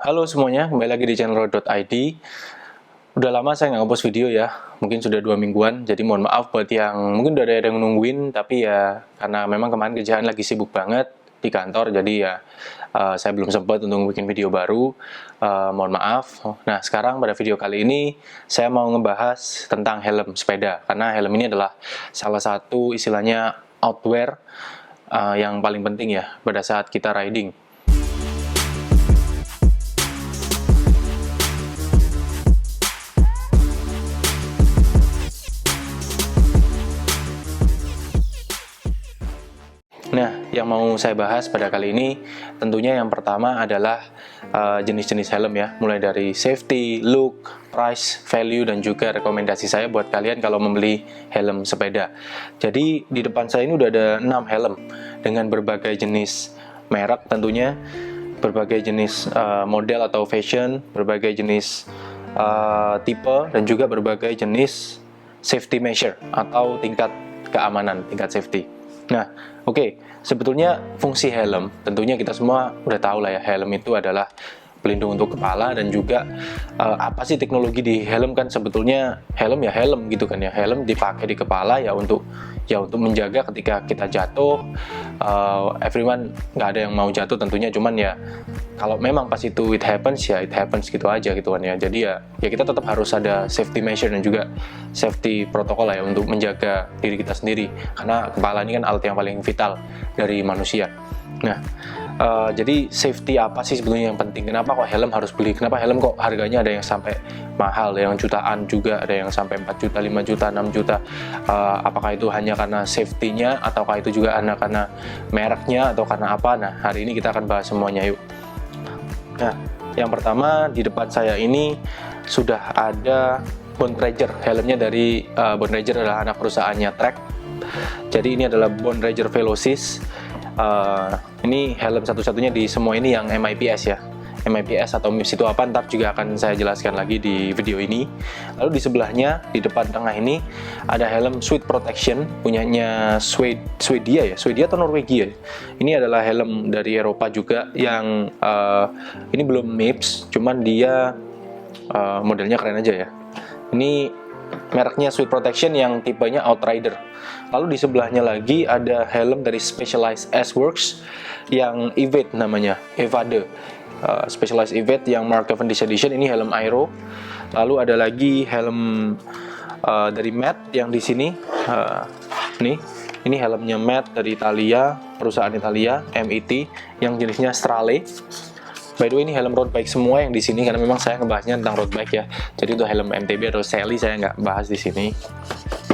Halo semuanya, kembali lagi di channel Road.id. Udah lama saya nggak ngepost video ya, mungkin sudah 2 mingguan, jadi mohon maaf buat yang mungkin udah ada yang nungguin, tapi ya karena memang kemarin kerjaan lagi sibuk banget di kantor, jadi ya saya belum sempat untuk bikin video baru, mohon maaf. Nah sekarang pada video kali ini, saya mau ngebahas tentang helm sepeda, karena helm ini adalah salah satu istilahnya outwear yang paling penting ya pada saat kita riding. Nah, yang mau saya bahas pada kali ini tentunya yang pertama adalah jenis-jenis helm ya, mulai dari safety, look, price, value, dan juga rekomendasi saya buat kalian kalau membeli helm sepeda. Jadi di depan saya ini udah ada 6 helm dengan berbagai jenis merek tentunya, berbagai jenis model atau fashion, berbagai jenis tipe, dan juga berbagai jenis safety measure atau tingkat keamanan, tingkat safety. Nah, oke, sebetulnya fungsi helm, tentunya kita semua udah tahu lah ya, helm itu adalah pelindung untuk kepala, dan juga apa sih teknologi di helm kan sebetulnya helm ya helm gitu kan ya, helm dipakai di kepala ya untuk menjaga ketika kita jatuh, everyone nggak ada yang mau jatuh tentunya, cuman ya kalau memang pas itu it happens ya it happens gitu aja gitu kan ya. Jadi ya kita tetap harus ada safety measure dan juga safety protokol lah ya untuk menjaga diri kita sendiri, karena kepala ini kan alat yang paling vital dari manusia. Nah, jadi safety apa sih sebetulnya yang penting? Kenapa kok helm harus beli? Kenapa helm kok harganya ada yang sampai mahal, ada yang jutaan juga, ada yang sampai 4 juta, 5 juta, 6 juta. Apakah itu hanya karena safety-nya, ataukah itu juga karena mereknya, atau karena apa? Nah, hari ini kita akan bahas semuanya, yuk. Nah, yang pertama di depan saya ini sudah ada Bontrager. Helmnya dari Bontrager adalah anak perusahaannya Trek. Jadi ini adalah Bontrager Velocis. Ini helm satu-satunya di semua ini yang MIPS ya. MIPS atau MIPS itu apa, ntar juga akan saya jelaskan lagi di video ini. Lalu di sebelahnya, di depan tengah ini ada helm Sweet Protection punyanya Swedia ya, Swedia atau Norwegia. Ini adalah helm dari Eropa juga yang ini belum MIPS, cuman dia modelnya keren aja ya. Ini mereknya Sweet Protection yang tipenya Outrider. Lalu di sebelahnya lagi ada helm dari Specialized S-Works yang Evade namanya, Evade. Specialized Evade yang Mark Cavendish Edition, ini helm aero. Lalu ada lagi helm dari Met yang di sini. Ini helmnya Met dari Italia, perusahaan Italia, MET, yang jenisnya Strale. By the way, ini helm road bike semua yang di sini, karena memang saya ngebahasnya tentang road bike ya. Jadi untuk helm MTB atau Sally saya nggak bahas di sini.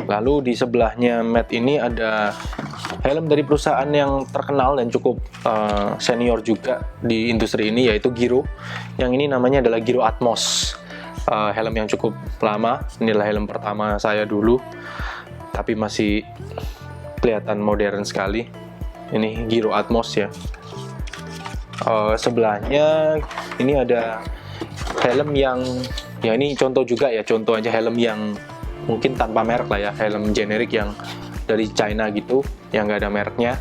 Lalu di sebelahnya Met ini ada helm dari perusahaan yang terkenal dan cukup senior juga di industri ini, yaitu Giro. Yang ini namanya adalah Giro Atmos. Helm yang cukup lama. Inilah helm pertama saya dulu, tapi masih kelihatan modern sekali. Ini Giro Atmos ya. Sebelahnya ini ada helm yang ya ini contoh juga ya, contoh aja helm yang mungkin tanpa merek lah ya, helm generik yang dari China gitu, yang nggak ada mereknya.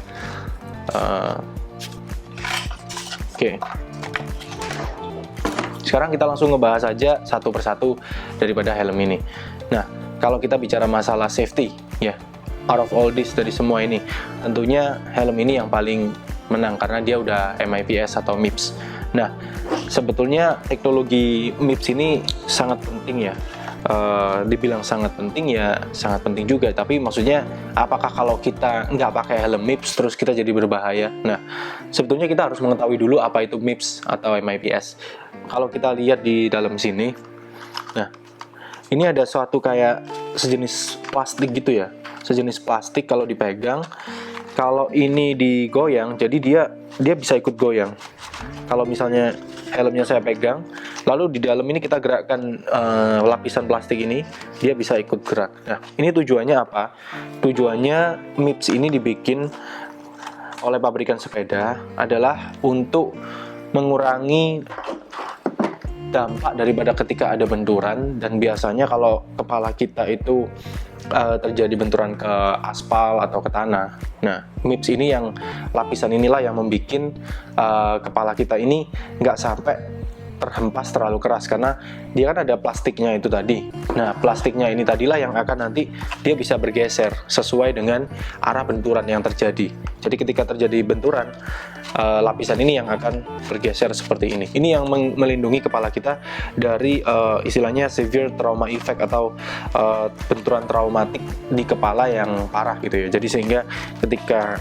Oke. Sekarang kita langsung ngebahas aja satu persatu daripada helm ini. Nah, kalau kita bicara masalah safety ya, out of all this, dari semua ini tentunya helm ini yang paling menang karena dia udah MIPS atau MIPS. Nah, sebetulnya teknologi MIPS ini sangat penting ya. Dibilang sangat penting ya sangat penting juga, tapi maksudnya apakah kalau kita nggak pakai helm MIPS terus kita jadi berbahaya? Nah, sebetulnya kita harus mengetahui dulu apa itu MIPS atau MIPS. Kalau kita lihat di dalam sini, nah ini ada suatu kayak sejenis plastik gitu ya, sejenis plastik. Kalau dipegang, kalau ini digoyang, jadi dia bisa ikut goyang. Kalau misalnya helmnya saya pegang, lalu di dalam ini kita gerakkan lapisan plastik ini, dia bisa ikut gerak. Nah, ini tujuannya apa? Tujuannya MIPS ini dibikin oleh pabrikan sepeda adalah untuk mengurangi dampak daripada ketika ada benturan, dan biasanya kalau kepala kita itu terjadi benturan ke aspal atau ke tanah. Nah, MIPS ini yang lapisan inilah yang membuat kepala kita ini nggak sampai terhempas terlalu keras, karena dia kan ada plastiknya itu tadi. Nah, plastiknya ini tadilah yang akan nanti dia bisa bergeser sesuai dengan arah benturan yang terjadi. Jadi ketika terjadi benturan, lapisan ini yang akan bergeser seperti ini. Ini yang melindungi kepala kita dari istilahnya severe trauma effect atau benturan traumatik di kepala yang parah gitu ya. Jadi sehingga ketika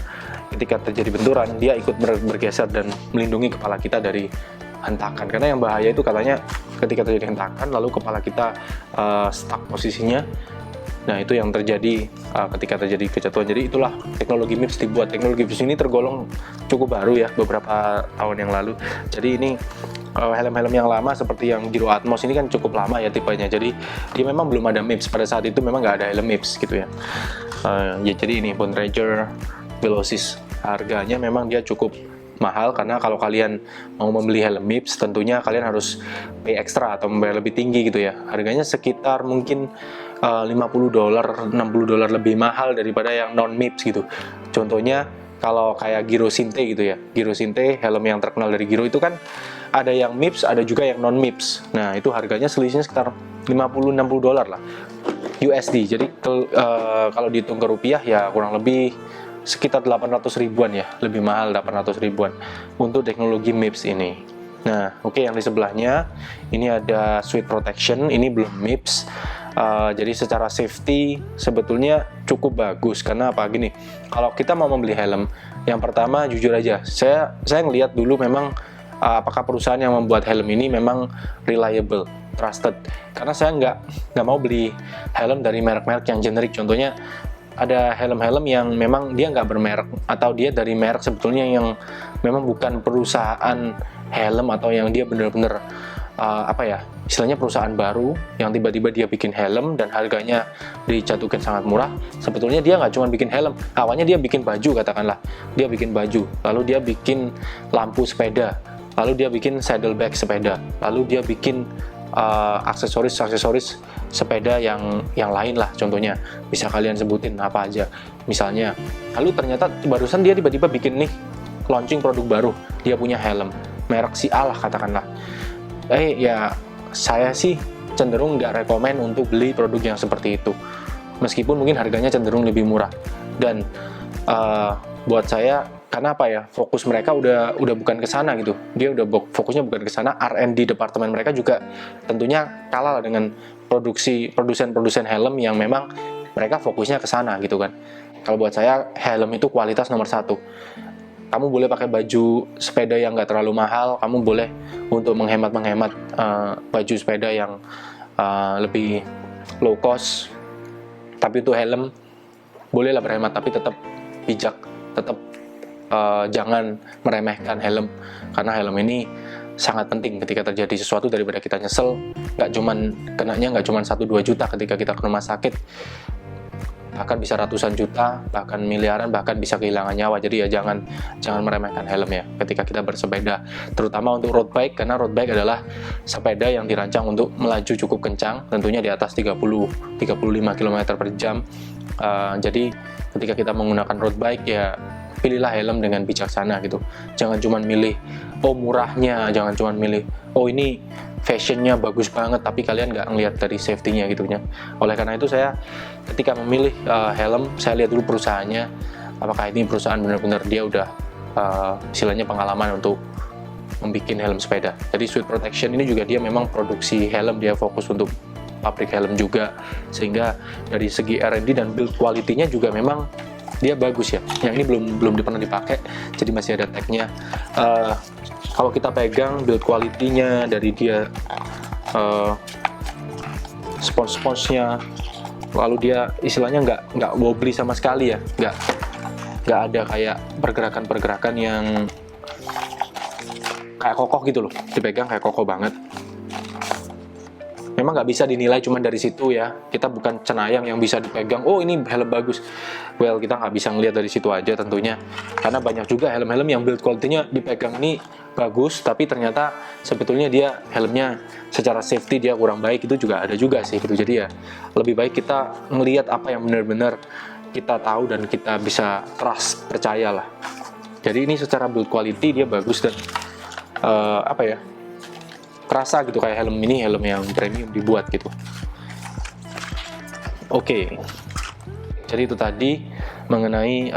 terjadi benturan, dia ikut bergeser dan melindungi kepala kita dari hentakan. Karena yang bahaya itu katanya ketika terjadi hentakan lalu kepala kita stuck posisinya. Nah, itu yang terjadi ketika terjadi kejatuhan. Jadi itulah teknologi MIPS dibuat. Teknologi MIPS ini tergolong cukup baru ya, beberapa tahun yang lalu. Jadi ini helm-helm yang lama seperti yang Giro Atmos ini kan cukup lama ya tipenya. Jadi dia memang belum ada MIPS. Pada saat itu memang nggak ada helm MIPS gitu ya. Ya jadi ini Bontrager Velocis. Harganya memang dia cukup mahal, karena kalau kalian mau membeli helm MIPS tentunya kalian harus pay ekstra atau membayar lebih tinggi gitu ya. Harganya sekitar mungkin $50, $60 lebih mahal daripada yang non MIPS gitu. Contohnya kalau kayak Giro Sinte gitu ya. Giro Sinte, helm yang terkenal dari Giro itu kan ada yang MIPS, ada juga yang non MIPS. Nah, itu harganya selisihnya sekitar $50-60 lah USD. Jadi kalau dihitung ke rupiah ya kurang lebih sekitar 800 ribuan ya, lebih mahal 800 ribuan untuk teknologi MIPS ini. Nah, oke, yang di sebelahnya ini ada Sweat Protection, ini belum MIPS. Jadi secara safety sebetulnya cukup bagus, karena apa gini, kalau kita mau membeli helm, yang pertama jujur aja, saya ngelihat dulu memang apakah perusahaan yang membuat helm ini memang reliable, trusted. Karena saya nggak mau beli helm dari merek-merek yang generik. Contohnya ada helm-helm yang memang dia nggak bermerek, atau dia dari merek sebetulnya yang memang bukan perusahaan helm, atau yang dia bener-bener istilahnya perusahaan baru yang tiba-tiba dia bikin helm dan harganya dijatuhkan sangat murah. Sebetulnya dia nggak cuma bikin helm, awalnya dia bikin baju, katakanlah dia bikin baju, lalu dia bikin lampu sepeda, lalu dia bikin saddlebag sepeda, lalu dia bikin aksesoris sepeda yang lain lah, contohnya bisa kalian sebutin apa aja misalnya. Lalu ternyata barusan dia tiba-tiba bikin nih launching produk baru, dia punya helm merek si A lah katakanlah. Ya saya sih cenderung nggak rekomen untuk beli produk yang seperti itu, meskipun mungkin harganya cenderung lebih murah. Dan buat saya, karena apa ya, fokus mereka udah bukan ke sana gitu. Dia udah fokusnya bukan ke sana. R&D departemen mereka juga tentunya kalah lah dengan produsen helm yang memang mereka fokusnya ke sana gitu kan. Kalau buat saya, helm itu kualitas nomor satu. Kamu boleh pakai baju sepeda yang nggak terlalu mahal, kamu boleh untuk menghemat baju sepeda yang lebih low cost, tapi itu helm bolehlah berhemat, tapi tetap bijak, tetap jangan meremehkan helm, karena helm ini sangat penting ketika terjadi sesuatu. Daripada kita nyesel, kenanya nggak cuman 1-2 juta ketika kita ke rumah sakit, bahkan bisa ratusan juta, bahkan miliaran, bahkan bisa kehilangan nyawa. Jadi ya jangan meremehkan helm ya ketika kita bersepeda, terutama untuk road bike, karena road bike adalah sepeda yang dirancang untuk melaju cukup kencang, tentunya di atas 30-35 km per jam. Jadi ketika kita menggunakan road bike ya pilihlah helm dengan bijaksana gitu. Jangan cuma milih murahnya, jangan cuma milih ini fashionnya bagus banget, tapi kalian nggak ngelihat dari safety-nya gitu ya. Oleh karena itu saya ketika memilih helm, saya lihat dulu perusahaannya, apakah ini perusahaan benar-benar dia udah istilahnya pengalaman untuk membuat helm sepeda. Jadi Sweat Protection ini juga dia memang produksi helm, dia fokus untuk pabrik helm juga, sehingga dari segi R&D dan build quality-nya juga memang dia bagus ya. Yang ini belum pernah dipakai, jadi masih ada tag-nya. Kalau kita pegang build quality-nya dari dia, spons-sponsnya, lalu dia istilahnya nggak wobbly sama sekali ya, nggak ada kayak pergerakan-pergerakan yang kayak kokoh gitu loh, dipegang kayak kokoh banget. Memang nggak bisa dinilai cuma dari situ ya, kita bukan cenayang yang bisa dipegang, ini helm bagus. Well, kita nggak bisa ngelihat dari situ aja tentunya, karena banyak juga helm-helm yang build quality-nya dipegang ini bagus, tapi ternyata sebetulnya dia helmnya secara safety dia kurang baik, itu juga ada juga sih gitu. Jadi ya lebih baik kita ngelihat apa yang benar-benar kita tahu dan kita bisa trust, percayalah. Jadi ini secara build quality dia bagus, dan kerasa gitu kayak helm ini helm yang premium dibuat gitu. Oke. Jadi itu tadi mengenai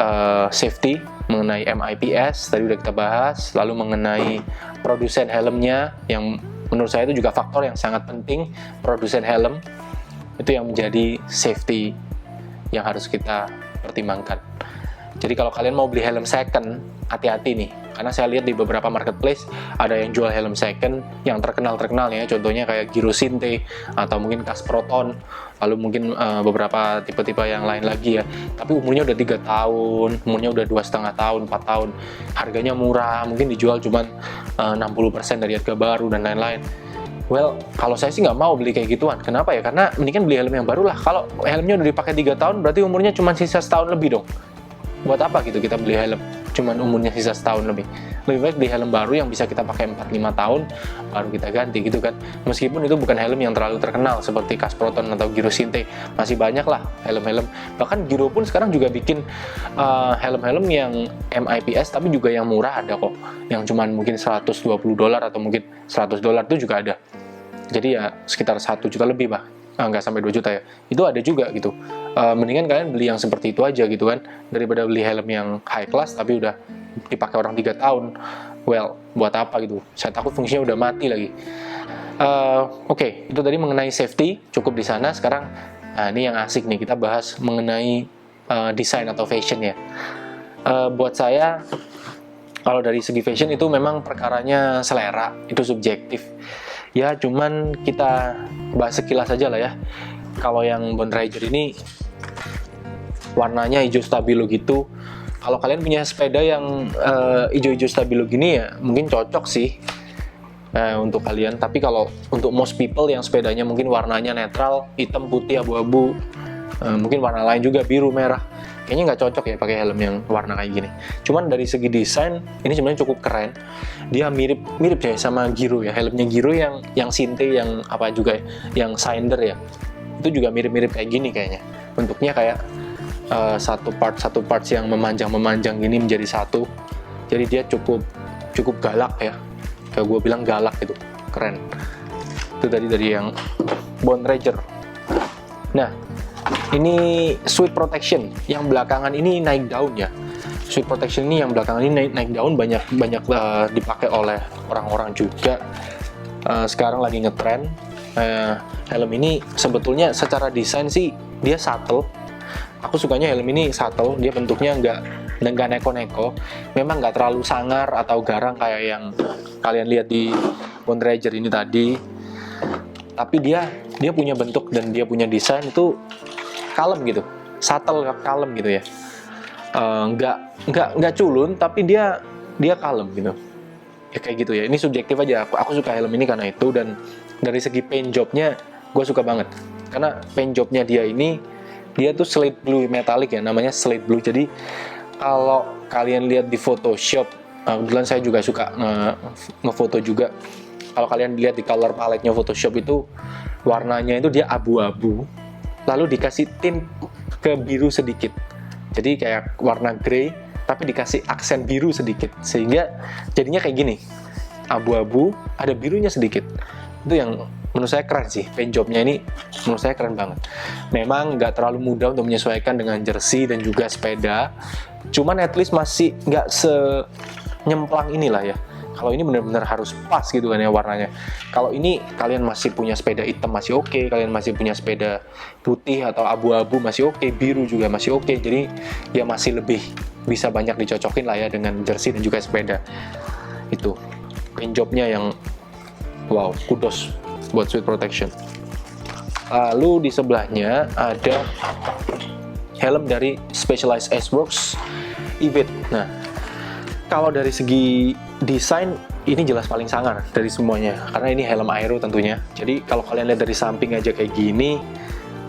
safety, mengenai MIPS tadi udah kita bahas, lalu mengenai produsen helmnya yang menurut saya itu juga faktor yang sangat penting. Produsen helm itu yang menjadi safety yang harus kita pertimbangkan. Jadi kalau kalian mau beli helm second, hati-hati nih, karena saya lihat di beberapa marketplace ada yang jual helm second yang terkenal ya, contohnya kayak Giro Sinte atau mungkin Casproton, lalu mungkin beberapa tipe-tipe yang lain lagi ya, tapi umurnya udah 3 tahun, umurnya udah 2,5 tahun, 4 tahun, harganya murah, mungkin dijual cuman 60% dari harga baru dan lain-lain. Well, kalau saya sih nggak mau beli kayak gituan. Kenapa ya? Karena mendingan beli helm yang baru lah. Kalau helmnya udah dipakai 3 tahun, berarti umurnya cuma sisa setahun lebih dong. Buat apa gitu kita beli helm cuman umurnya sisa setahun lebih? Lebih baik beli helm baru yang bisa kita pakai 4-5 tahun baru kita ganti gitu kan. Meskipun itu bukan helm yang terlalu terkenal seperti Casproton atau Giro Sinte, masih banyak lah helm-helm. Bahkan Giro pun sekarang juga bikin helm-helm yang MIPS tapi juga yang murah ada kok, yang cuman mungkin $120 atau mungkin $100 itu juga ada. Jadi ya sekitar 1 juta lebih bah. Nggak sampai 2 juta ya, itu ada juga gitu. Mendingan kalian beli yang seperti itu aja gitu kan, daripada beli helm yang high class tapi udah dipakai orang 3 tahun. Well, buat apa gitu, saya takut fungsinya udah mati lagi. Oke, itu tadi mengenai safety, cukup di sana. Sekarang ini yang asik nih, kita bahas mengenai desain atau fashion ya. Buat saya, kalau dari segi fashion itu memang perkaranya selera, itu subjektif ya, cuman kita bahas sekilas aja lah ya. Kalau yang Bond Ranger ini warnanya hijau stabilo gitu, kalau kalian punya sepeda yang hijau-hijau stabilo gini ya mungkin cocok sih untuk kalian. Tapi kalau untuk most people yang sepedanya mungkin warnanya netral, hitam, putih, abu-abu, mungkin warna lain juga, biru, merah, kayaknya nggak cocok ya pakai helm yang warna kayak gini. Cuman dari segi desain ini sebenarnya cukup keren. Dia mirip ya sama Giro ya, helmnya Giro yang Sinte, yang apa juga ya, yang Cinder ya, itu juga mirip-mirip kayak gini kayaknya. Bentuknya kayak satu parts yang memanjang gini menjadi satu. Jadi dia cukup galak ya, kayak gue bilang galak gitu, keren. Itu dari yang Bond Ranger. Nah, ini Sweat Protection yang belakangan ini naik daun ya. Sweat Protection ini yang belakangan ini naik daun, banyak dipakai oleh orang-orang juga. Sekarang lagi ngetren. Helm ini sebetulnya secara desain sih dia subtle. Aku sukanya helm ini subtle, dia bentuknya nggak neko-neko. Memang nggak terlalu sangar atau garang kayak yang kalian lihat di Bond Ranger ini tadi. Tapi dia punya bentuk dan dia punya desain itu kalem gitu, subtle, kalem gitu ya. Nggak culun, tapi dia kalem gitu. Ya kayak gitu ya. Ini subjektif aja. Aku suka helm ini karena itu, dan dari segi paint jobnya gue suka banget. Karena paint jobnya dia tuh slate blue metallic ya, namanya slate blue. Jadi kalau kalian lihat di Photoshop, kebetulan saya juga suka ngefoto juga. Kalau kalian lihat di color palette-nya Photoshop itu warnanya itu dia abu-abu, lalu dikasih tint ke biru sedikit. Jadi kayak warna grey tapi dikasih aksen biru sedikit, sehingga jadinya kayak gini, abu-abu ada birunya sedikit. Itu yang menurut saya keren sih, paint jobnya ini menurut saya keren banget. Memang nggak terlalu mudah untuk menyesuaikan dengan jersey dan juga sepeda, cuman at least masih nggak senyemplang inilah ya. Kalau ini benar-benar harus pas gitu kan ya warnanya. Kalau ini kalian masih punya sepeda hitam masih oke, kalian masih punya sepeda putih atau abu-abu masih oke, biru juga masih oke. Jadi ya masih lebih bisa banyak dicocokin lah ya dengan jersey dan juga sepeda. Itu paint jobnya yang wow, kudos buat Sweat Protection. Lalu di sebelahnya ada helm dari Specialized Iceworks Evade. Nah, kalau dari segi desain ini jelas paling sangar dari semuanya, karena ini helm aero tentunya. Jadi kalau kalian lihat dari samping aja kayak gini,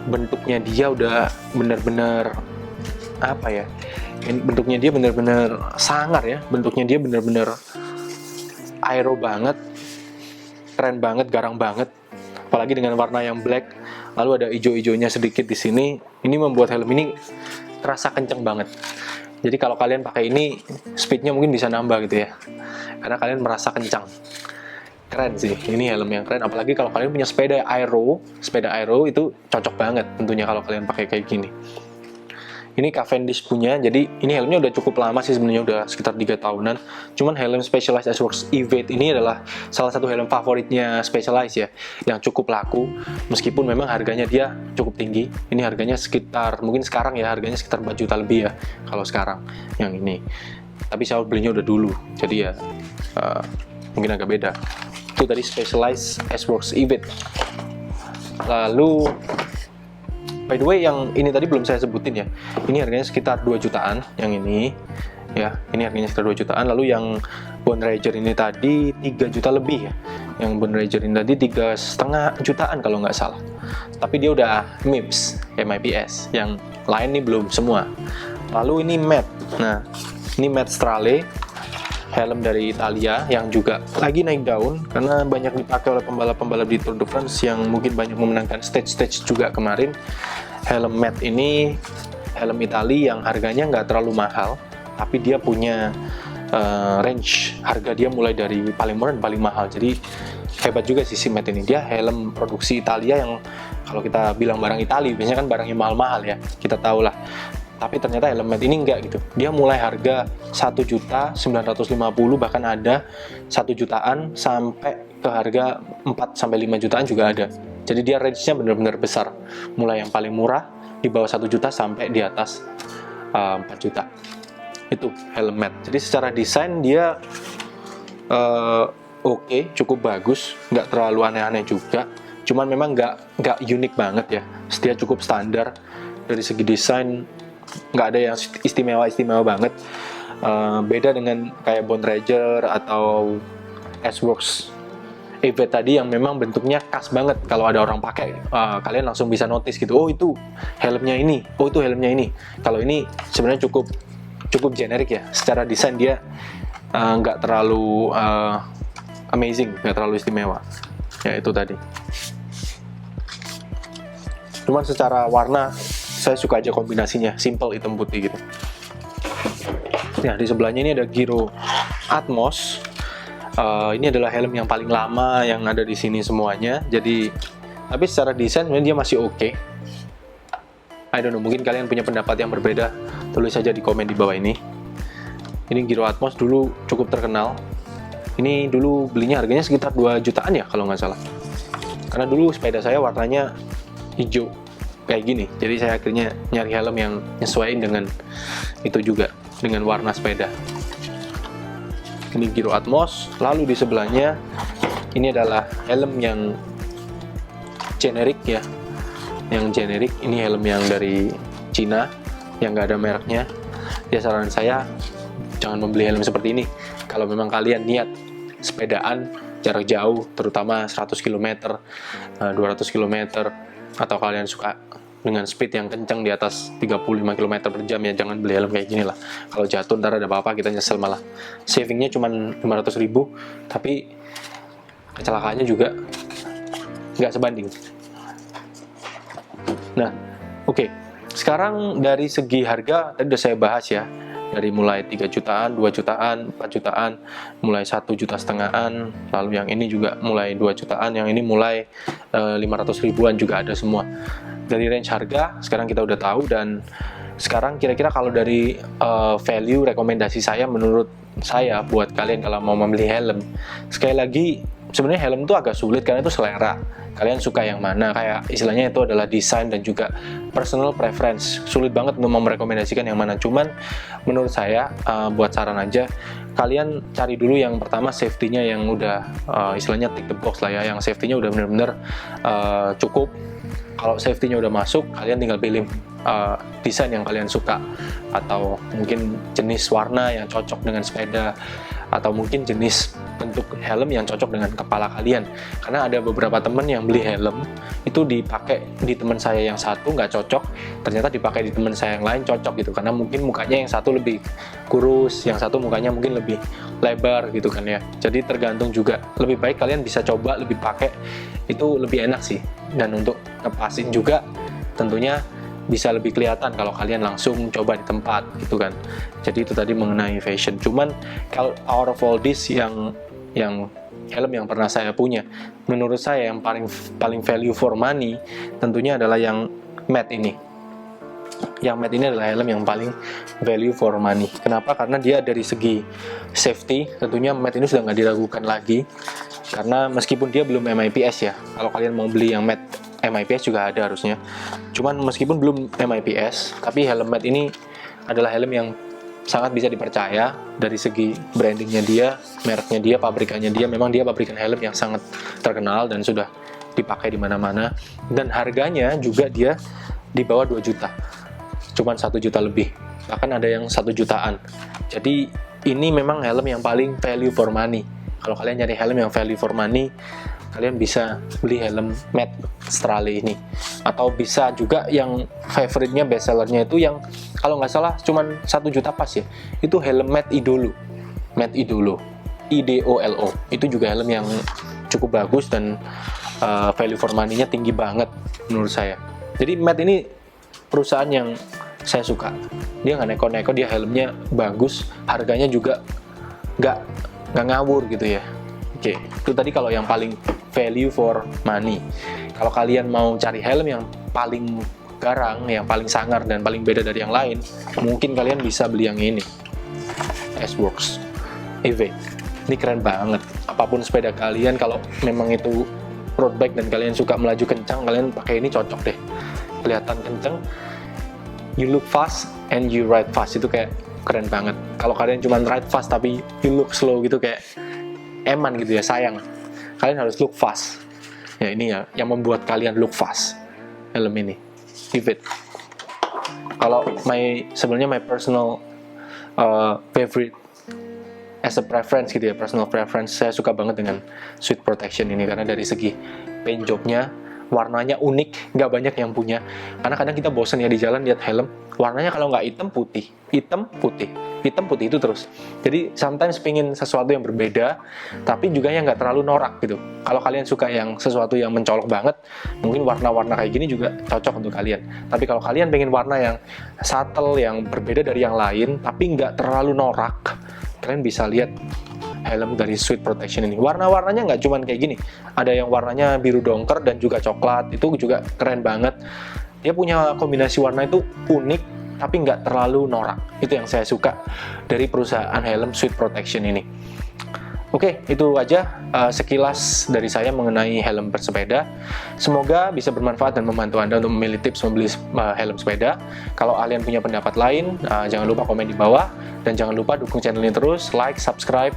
bentuknya dia udah bener-bener apa ya, bentuknya dia bener-bener sangar ya, bentuknya dia bener-bener aero banget, keren banget, garang banget, apalagi dengan warna yang black, lalu ada hijau-hijaunya sedikit di sini. Ini membuat helm ini terasa kenceng banget. Jadi kalau kalian pakai ini, speednya mungkin bisa nambah gitu ya, karena kalian merasa kencang. keren sih, ini helm yang keren. Apalagi kalau kalian punya sepeda aero itu cocok banget tentunya kalau kalian pakai kayak gini. Ini Cavendish punya, jadi ini helmnya udah cukup lama sih sebenarnya, udah sekitar 3 tahunan. Cuman helm Specialized S-Works Evade ini adalah salah satu helm favoritnya Specialized ya, yang cukup laku, meskipun memang harganya dia cukup tinggi. Ini harganya sekitar, mungkin sekarang ya, harganya sekitar 4 juta lebih ya, kalau sekarang yang ini. Tapi saya belinya udah dulu, jadi ya mungkin agak beda. Itu tadi Specialized S-Works Evade. Lalu by the way, yang ini tadi belum saya sebutin ya. Ini harganya sekitar 2 jutaan, yang ini. Ya, ini harganya sekitar 2 jutaan. Lalu yang Bone Ranger ini tadi 3 juta lebih ya. Yang Bone Ranger ini tadi 3,5 jutaan kalau nggak salah. Tapi dia udah MIPS. Yang lain nih belum semua. Lalu ini Matt. Nah, ini Matt Strale, helm dari Italia yang juga lagi naik daun karena banyak dipakai oleh pembalap-pembalap di Tour de France yang mungkin banyak memenangkan stage-stage juga kemarin. Helm Matt ini helm Italia yang harganya nggak terlalu mahal, tapi dia punya range harga dia mulai dari paling murah dan paling mahal. Jadi hebat juga sih si Matt ini. Dia helm produksi Italia yang kalau kita bilang barang Italia biasanya kan barang yang mahal-mahal ya, kita tahu lah. Tapi ternyata helm Matt ini enggak gitu. Dia mulai harga 1.950.000, bahkan ada 1 jutaan sampai ke harga 4-5 jutaan juga ada. Jadi dia range-nya benar-benar besar. Mulai yang paling murah di bawah 1 juta sampai di atas 4 juta. Itu helm Matt. Jadi secara desain dia oke, cukup bagus, nggak terlalu aneh-aneh juga. Cuman memang nggak unik banget ya. Dia cukup standar dari segi desain. Nggak ada yang istimewa banget. Beda dengan kayak Bone Ranger atau S-Works Evade tadi yang memang bentuknya khas banget. Kalau ada orang pakai, kalian langsung bisa notice gitu, oh itu helmnya ini, oh itu helmnya ini. Kalau ini sebenarnya cukup generik ya. Secara desain dia nggak terlalu amazing, nggak terlalu istimewa. Ya itu tadi. Cuman secara warna saya suka aja kombinasinya, simple hitam putih gitu. Nah, di sebelahnya ini ada Giro Atmos. Ini adalah helm yang paling lama yang ada di sini semuanya. Jadi, tapi secara desain dia masih oke. I don't know, mungkin kalian punya pendapat yang berbeda. Tulis saja di komen di bawah ini. Ini Giro Atmos dulu cukup terkenal. Ini dulu belinya harganya sekitar 2 jutaan ya kalau nggak salah. Karena dulu sepeda saya warnanya hijau kayak gini, jadi saya akhirnya nyari helm yang nyesuaiin dengan itu juga, dengan warna sepeda. Ini Giro Atmos. Lalu di sebelahnya ini adalah helm yang generik ya, yang generik. Ini helm yang dari Cina yang nggak ada mereknya. Ya saran saya jangan membeli helm seperti ini kalau memang kalian niat sepedaan jarak jauh, terutama 100 km, 200 km, atau kalian suka dengan speed yang kencang di atas 35 km per jam, ya jangan beli helm kayak gini lah. Kalau jatuh ntar ada apa-apa kita nyesel malah. Savingnya cuma 500.000, tapi kecelakaannya juga nggak sebanding. Nah, oke. Sekarang dari segi harga tadi udah saya bahas ya. Dari mulai 3 jutaan, 2 jutaan, 4 jutaan, mulai 1,5 jutaan, lalu yang ini juga mulai 2 jutaan, yang ini mulai 500 ribuan juga ada semua. Dari range harga sekarang kita udah tahu. Dan sekarang kira-kira kalau dari value rekomendasi saya, menurut saya buat kalian kalau mau membeli helm, sekali lagi sebenarnya helm itu agak sulit karena itu selera. Kalian suka yang mana, kayak istilahnya itu adalah desain dan juga personal preference. Sulit banget untuk merekomendasikan yang mana. Cuman menurut saya, buat saran aja, kalian cari dulu yang pertama safety-nya yang udah istilahnya tick the box lah ya, yang safety-nya udah bener-bener cukup. Kalau safety-nya udah masuk, kalian tinggal pilih desain yang kalian suka, atau mungkin jenis warna yang cocok dengan sepeda, atau mungkin jenis bentuk helm yang cocok dengan kepala kalian. Karena ada beberapa temen yang beli helm itu dipakai di teman saya yang satu nggak cocok, ternyata dipakai di teman saya yang lain cocok gitu. Karena mungkin mukanya yang satu lebih kurus, yang satu mukanya mungkin lebih lebar gitu kan ya. Jadi tergantung juga. Lebih baik kalian bisa coba lebih pakai, itu lebih enak sih. Dan untuk ngepasin juga tentunya bisa lebih kelihatan kalau kalian langsung coba di tempat gitu kan. Jadi itu tadi mengenai fashion. Cuman kalau out of all this yang helm yang pernah saya punya. Menurut saya yang paling value for money tentunya adalah yang matte ini. Yang matte ini adalah helm yang paling value for money. Kenapa? Karena dia dari segi safety, tentunya matte ini sudah nggak diragukan lagi. Karena meskipun dia belum MIPS ya, kalau kalian mau beli yang matte MIPS juga ada harusnya. Cuman meskipun belum MIPS, tapi helm matte ini adalah helm yang sangat bisa dipercaya dari segi brandingnya dia, mereknya dia, pabrikannya dia. Memang dia pabrikan helm yang sangat terkenal dan sudah dipakai di mana-mana. Dan harganya juga dia di bawah 2 juta, cuman 1 juta lebih, bahkan ada yang 1 jutaan. Jadi ini memang helm yang paling value for money. Kalau kalian nyari helm yang value for money, kalian bisa beli helm matte Strale ini. Atau bisa juga yang favoritnya, best sellernya itu yang kalau nggak salah cuman 1 juta pas ya, itu helm matte Idolo, matte Idolo, IDOLO. Itu juga helm yang cukup bagus dan value for money-nya tinggi banget menurut saya. Jadi matte ini perusahaan yang saya suka. Dia nggak neko-neko, dia helmnya bagus, harganya juga nggak ngawur gitu ya. Oke, itu tadi kalau yang paling value for money. Kalau kalian mau cari helm yang paling garang, yang paling sangar dan paling beda dari yang lain, mungkin kalian bisa beli yang ini, S-Works EV. Ini keren banget. Apapun sepeda kalian, kalau memang itu road bike dan kalian suka melaju kencang, kalian pakai ini cocok deh. Kelihatan kencang, you look fast and you ride fast, itu kayak keren banget. Kalau kalian cuma ride fast tapi you look slow gitu, kayak eman gitu ya, sayang. Kalian harus look fast. Ya ini ya yang membuat kalian look fast, helm ini Vivid. Kalau sebenarnya my personal favorite as a preference gitu ya, personal preference, saya suka banget dengan Sweet Protection ini karena dari segi paint jobnya, warnanya unik, nggak banyak yang punya. Karena kadang kita bosen ya di jalan lihat helm, warnanya kalau nggak hitam putih, hitam putih, hitam putih itu terus. Jadi sometimes pingin sesuatu yang berbeda, tapi juga yang nggak terlalu norak gitu. Kalau kalian suka yang sesuatu yang mencolok banget, mungkin warna-warna kayak gini juga cocok untuk kalian. Tapi kalau kalian pengen warna yang subtle, yang berbeda dari yang lain, tapi nggak terlalu norak, kalian bisa lihat helm dari Sweet Protection ini. Warna-warnanya nggak cuman kayak gini, ada yang warnanya biru dongker dan juga coklat, itu juga keren banget. Dia punya kombinasi warna itu unik, tapi nggak terlalu norak. Itu yang saya suka dari perusahaan helm Sweet Protection ini. Oke, itu aja sekilas dari saya mengenai helm bersepeda. Semoga bisa bermanfaat dan membantu Anda untuk memilih tips membeli helm sepeda. Kalau kalian punya pendapat lain, jangan lupa komen di bawah. Dan jangan lupa dukung channel ini terus, like, subscribe,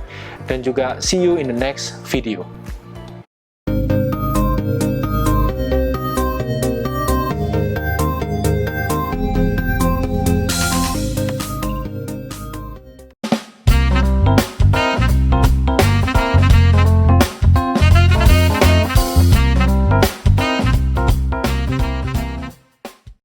dan juga see you in the next video.